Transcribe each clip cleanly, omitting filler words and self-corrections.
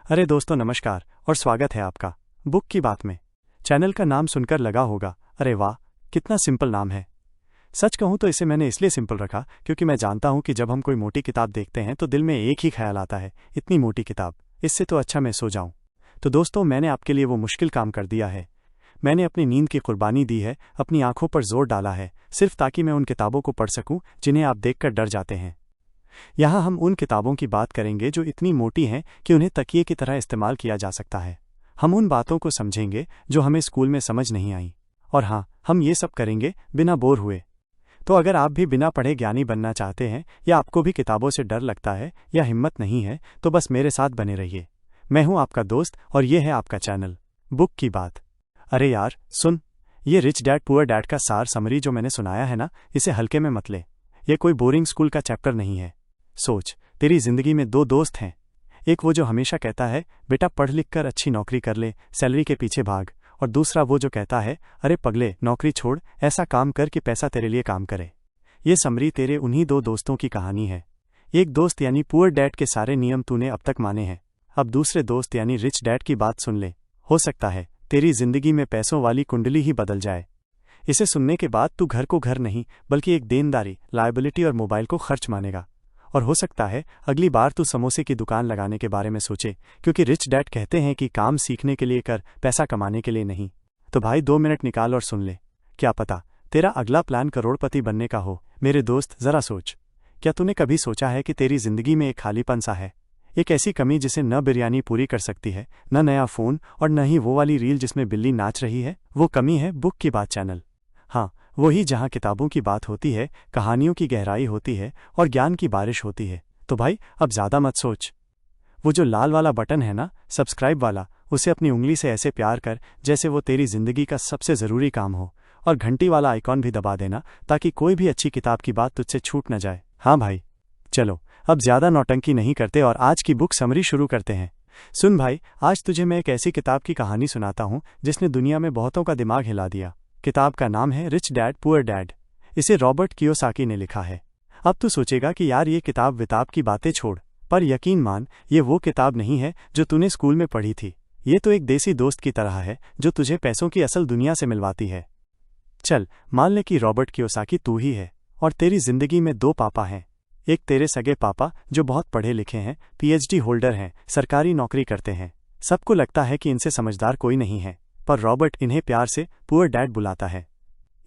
अरे दोस्तों नमस्कार और स्वागत है आपका बुक की बात में। चैनल का नाम सुनकर लगा होगा अरे वाह कितना सिंपल नाम है। सच कहूँ तो इसे मैंने इसलिए सिंपल रखा क्योंकि मैं जानता हूँ कि जब हम कोई मोटी किताब देखते हैं तो दिल में एक ही ख्याल आता है, इतनी मोटी किताब, इससे तो अच्छा मैं सो जाऊँ। तो दोस्तों मैंने आपके लिए वो मुश्किल काम कर दिया है। मैंने अपनी नींद की कुर्बानी दी है, अपनी आंखों पर जोर डाला है, सिर्फ ताकि मैं उन किताबों को पढ़ सकूं जिन्हें आप देखकर डर जाते हैं। यहाँ हम उन किताबों की बात करेंगे जो इतनी मोटी हैं कि उन्हें तकिए की तरह इस्तेमाल किया जा सकता है। हम उन बातों को समझेंगे जो हमें स्कूल में समझ नहीं आई, और हाँ, हम ये सब करेंगे बिना बोर हुए। तो अगर आप भी बिना पढ़े ज्ञानी बनना चाहते हैं, या आपको भी किताबों से डर लगता है या हिम्मत नहीं है, तो बस मेरे साथ बने रहिए। मैं हूं आपका दोस्त और ये है आपका चैनल बुक की बात। अरे यार सुन, ये रिच डैड पुअर डैड का सार समरी जो मैंने सुनाया है ना, इसे हल्के में मत ले। ये कोई बोरिंग स्कूल का चैप्टर नहीं है। सोच, तेरी जिंदगी में दो दोस्त हैं। एक वो जो हमेशा कहता है बेटा पढ़ लिख कर अच्छी नौकरी कर ले, सैलरी के पीछे भाग, और दूसरा वो जो कहता है अरे पगले नौकरी छोड़, ऐसा काम कर कि पैसा तेरे लिए काम करे। ये समरी तेरे उन्हीं दो दोस्तों की कहानी है। एक दोस्त यानी पुअर डैड के सारे नियम तूने अब तक माने हैं, अब दूसरे दोस्त यानी रिच डैड की बात सुन ले। हो सकता है तेरी जिंदगी में पैसों वाली कुंडली ही बदल जाए। इसे सुनने के बाद तू घर को घर नहीं बल्कि एक देनदारी, लायबिलिटी और मोबाइल को खर्च मानेगा। और हो सकता है अगली बार तू समोसे की दुकान लगाने के बारे में सोचे, क्योंकि रिच डैड कहते हैं कि काम सीखने के लिए कर, पैसा कमाने के लिए नहीं। तो भाई 2 मिनट निकाल और सुन ले, क्या पता तेरा अगला प्लान करोड़पति बनने का हो। मेरे दोस्त जरा सोच, क्या तूने कभी सोचा है कि तेरी जिंदगी में एक खालीपन सा है, एक ऐसी कमी जिसे न बिरयानी पूरी कर सकती है, न नया फोन, और न ही वो वाली रील जिसमें बिल्ली नाच रही है। वो कमी है बुक की बात चैनल। हाँ, वही जहाँ किताबों की बात होती है, कहानियों की गहराई होती है और ज्ञान की बारिश होती है। तो भाई अब ज़्यादा मत सोच, वो जो लाल वाला बटन है ना, सब्सक्राइब वाला, उसे अपनी उंगली से ऐसे प्यार कर जैसे वो तेरी जिंदगी का सबसे ज़रूरी काम हो, और घंटी वाला आइकॉन भी दबा देना ताकि कोई भी अच्छी किताब की बात तुझसे छूट न जाए। हाँ भाई, चलो अब ज़्यादा नौटंकी नहीं करते और आज की बुक समरी शुरू करते हैं। सुन भाई, आज तुझे मैं एक ऐसी किताब की कहानी सुनाता हूँ जिसने दुनिया में बहुतों का दिमाग हिला दिया। किताब का नाम है रिच डैड पुअर डैड। इसे रॉबर्ट कियोसाकी ने लिखा है। अब तू सोचेगा कि यार ये किताब विताब की बातें छोड़, पर यकीन मान ये वो किताब नहीं है जो तूने स्कूल में पढ़ी थी। ये तो एक देसी दोस्त की तरह है जो तुझे पैसों की असल दुनिया से मिलवाती है। चल मान ले कि रॉबर्ट कियोसाकी तू ही है, और तेरी जिंदगी में 2 पापा हैं। एक तेरे सगे पापा जो बहुत पढ़े लिखे हैं, पीएचडी होल्डर हैं, सरकारी नौकरी करते हैं। सबको लगता है कि इनसे समझदार कोई नहीं है, पर रॉबर्ट इन्हें प्यार से पुअर डैड बुलाता है।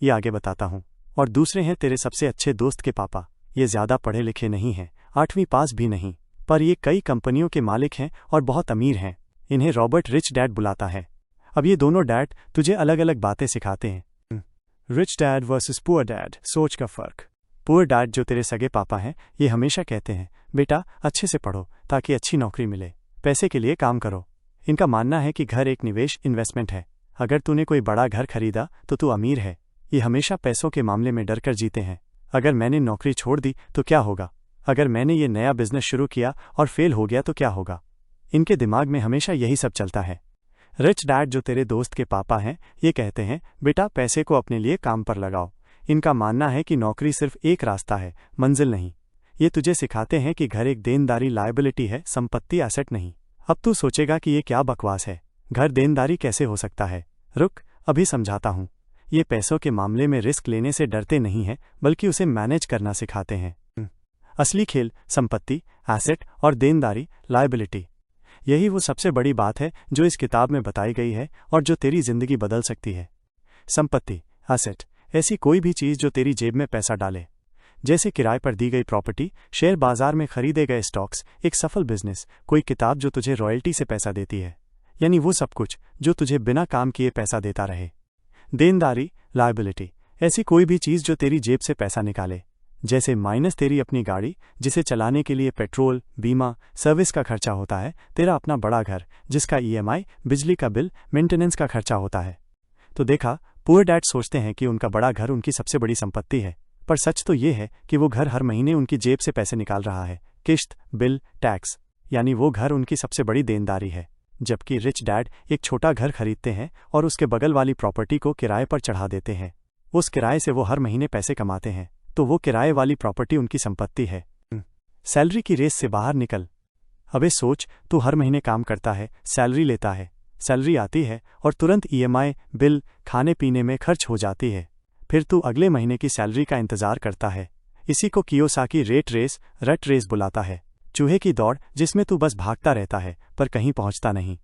ये आगे बताता हूँ। और दूसरे हैं तेरे सबसे अच्छे दोस्त के पापा। ये ज़्यादा पढ़े लिखे नहीं हैं, 8वीं पास भी नहीं, पर ये कई कंपनियों के मालिक हैं और बहुत अमीर हैं। इन्हें रॉबर्ट रिच डैड बुलाता है। अब ये दोनों डैड तुझे अलग अलग बातें सिखाते हैं। Rich dad versus poor dad, सोच का फ़र्क। पुअर डैड जो तेरे सगे पापा हैं, ये हमेशा कहते हैं बेटा अच्छे से पढ़ो ताकि अच्छी नौकरी मिले, पैसे के लिए काम करो। इनका मानना है कि घर एक निवेश, इन्वेस्टमेंट है। अगर तूने कोई बड़ा घर खरीदा तो तू अमीर है। ये हमेशा पैसों के मामले में डर कर जीते हैं। अगर मैंने नौकरी छोड़ दी तो क्या होगा, अगर मैंने ये नया बिजनेस शुरू किया और फेल हो गया तो क्या होगा। इनके दिमाग में हमेशा यही सब चलता है। रिच डैड जो तेरे दोस्त के पापा हैं, ये कहते हैं बेटा पैसे को अपने लिए काम पर लगाओ। इनका मानना है कि नौकरी सिर्फ एक रास्ता है, मंजिल नहीं। ये तुझे सिखाते हैं कि घर एक देनदारी, लायबिलिटी है, संपत्ति, एसेट नहीं। अब तू सोचेगा कि ये क्या बकवास है, घर देनदारी कैसे हो सकता है। रुक, अभी समझाता हूँ। ये पैसों के मामले में रिस्क लेने से डरते नहीं हैं, बल्कि उसे मैनेज करना सिखाते हैं। असली खेल संपत्ति, एसेट और देनदारी, लायबिलिटी। यही वो सबसे बड़ी बात है जो इस किताब में बताई गई है और जो तेरी जिंदगी बदल सकती है। संपत्ति, एसेट, ऐसी कोई भी चीज़ जो तेरी जेब में पैसा डाले, जैसे किराए पर दी गई प्रॉपर्टी, शेयर बाजार में खरीदे गए स्टॉक्स, एक सफल बिजनेस, कोई किताब जो तुझे रॉयल्टी से पैसा देती है, यानी वो सब कुछ जो तुझे बिना काम किए पैसा देता रहे। देनदारी, लायबिलिटी, ऐसी कोई भी चीज़ जो तेरी जेब से पैसा निकाले, जैसे माइनस तेरी अपनी गाड़ी जिसे चलाने के लिए पेट्रोल, बीमा, सर्विस का खर्चा होता है, तेरा अपना बड़ा घर जिसका ईएमआई, बिजली का बिल, मेंटेनेंस का खर्चा होता है। तो देखा, पुअर डैड सोचते हैं कि उनका बड़ा घर उनकी सबसे बड़ी संपत्ति है, पर सच तो ये है कि वो घर हर महीने उनकी जेब से पैसे निकाल रहा है, किश्त, बिल, टैक्स, यानी वो घर उनकी सबसे बड़ी देनदारी है। जबकि रिच डैड एक छोटा घर खरीदते हैं और उसके बगल वाली प्रॉपर्टी को किराए पर चढ़ा देते हैं। उस किराए से वो हर महीने पैसे कमाते हैं, तो वो किराए वाली प्रॉपर्टी उनकी संपत्ति है। सैलरी की रेस से बाहर निकल। अबे सोच, तू हर महीने काम करता है, सैलरी लेता है, सैलरी आती है और तुरंत ईएमआई, बिल, खाने पीने में खर्च हो जाती है। फिर तू अगले महीने की सैलरी का इंतजार करता है। इसी को कियोसाकी रट रेस बुलाता है, चूहे की दौड़ जिसमें तू बस भागता रहता है पर कहीं पहुंचता नहीं।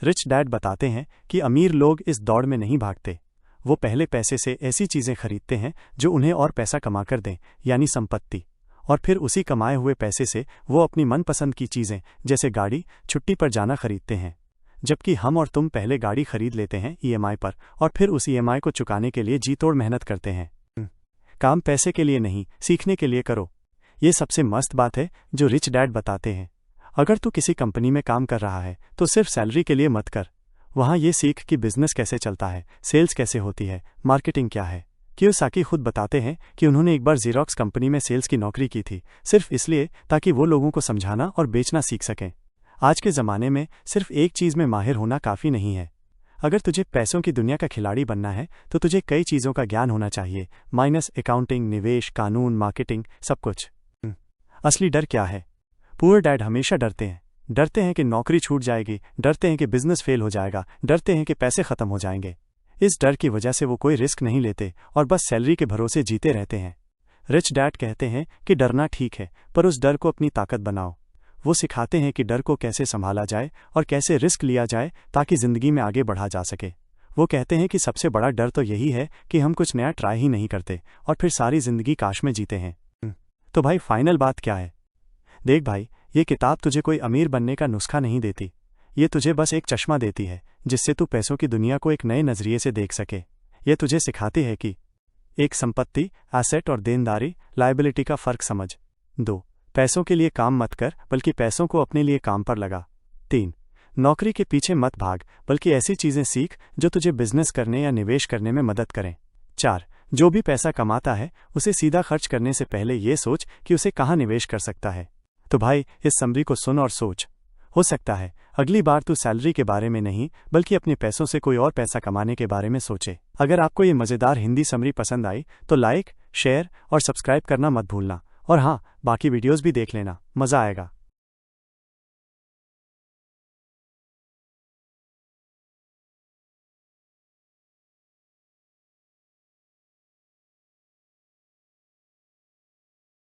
रिच डैड बताते हैं कि अमीर लोग इस दौड़ में नहीं भागते, वो पहले पैसे से ऐसी चीजें खरीदते हैं जो उन्हें और पैसा कमा कर दें, यानी संपत्ति, और फिर उसी कमाए हुए पैसे से वो अपनी मनपसंद की चीजें जैसे गाड़ी, छुट्टी पर जाना खरीदते हैं। जबकि हम और तुम पहले गाड़ी खरीद लेते हैं ईएमआई पर और फिर उस ईएमआई को चुकाने के लिए जी तोड़ मेहनत करते हैं। काम पैसे के लिए नहीं, सीखने के लिए करो। ये सबसे मस्त बात है जो रिच डैड बताते हैं। अगर तू किसी कंपनी में काम कर रहा है तो सिर्फ सैलरी के लिए मत कर, वहाँ ये सीख कि बिजनेस कैसे चलता है, सेल्स कैसे होती है, मार्केटिंग क्या है। कियोसाकी खुद बताते हैं कि उन्होंने एक बार ज़ेरॉक्स कंपनी में सेल्स की नौकरी की थी, सिर्फ इसलिए ताकि वो लोगों को समझाना और बेचना सीख सकें। आज के ज़माने में सिर्फ एक चीज़ में माहिर होना काफ़ी नहीं है। अगर तुझे पैसों की दुनिया का खिलाड़ी बनना है तो तुझे कई चीज़ों का ज्ञान होना चाहिए, माइनस अकाउंटिंग, निवेश, कानून, मार्केटिंग, सब कुछ। असली डर क्या है? पुअर डैड हमेशा डरते हैं कि नौकरी छूट जाएगी, डरते हैं कि बिजनेस फेल हो जाएगा, डरते हैं कि पैसे खत्म हो जाएंगे। इस डर की वजह से वो कोई रिस्क नहीं लेते और बस सैलरी के भरोसे जीते रहते हैं। रिच डैड कहते हैं कि डरना ठीक है, पर उस डर को अपनी ताकत बनाओ। वो सिखाते हैं कि डर को कैसे संभाला जाए और कैसे रिस्क लिया जाए ताकि जिंदगी में आगे बढ़ा जा सके। वो कहते हैं कि सबसे बड़ा डर तो यही है कि हम कुछ नया ट्राई ही नहीं करते और फिर सारी जिंदगी काश में जीते हैं। तो भाई फाइनल बात क्या है? देख भाई, ये किताब तुझे कोई अमीर बनने का नुस्खा नहीं देती, ये तुझे बस एक चश्मा देती है जिससे तू पैसों की दुनिया को एक नए नजरिए से देख सके। ये तुझे सिखाती है कि एक संपत्ति, एसेट और देनदारी, लायबिलिटी का फर्क समझ। 2. पैसों के लिए काम मत कर बल्कि पैसों को अपने लिए काम पर लगा। 3. नौकरी के पीछे मत भाग बल्कि ऐसी चीजें सीख जो तुझे बिजनेस करने या निवेश करने में मदद करें। 4. जो भी पैसा कमाता है उसे सीधा खर्च करने से पहले ये सोच कि उसे कहाँ निवेश कर सकता है। तो भाई, इस समरी को सुन और सोच। हो सकता है अगली बार तू सैलरी के बारे में नहीं बल्कि अपने पैसों से कोई और पैसा कमाने के बारे में सोचे। अगर आपको ये मज़ेदार हिंदी समरी पसंद आई तो लाइक, शेयर और सब्सक्राइब करना मत भूलना। और हाँ, बाकी वीडियोस भी देख लेना, मज़ा आएगा।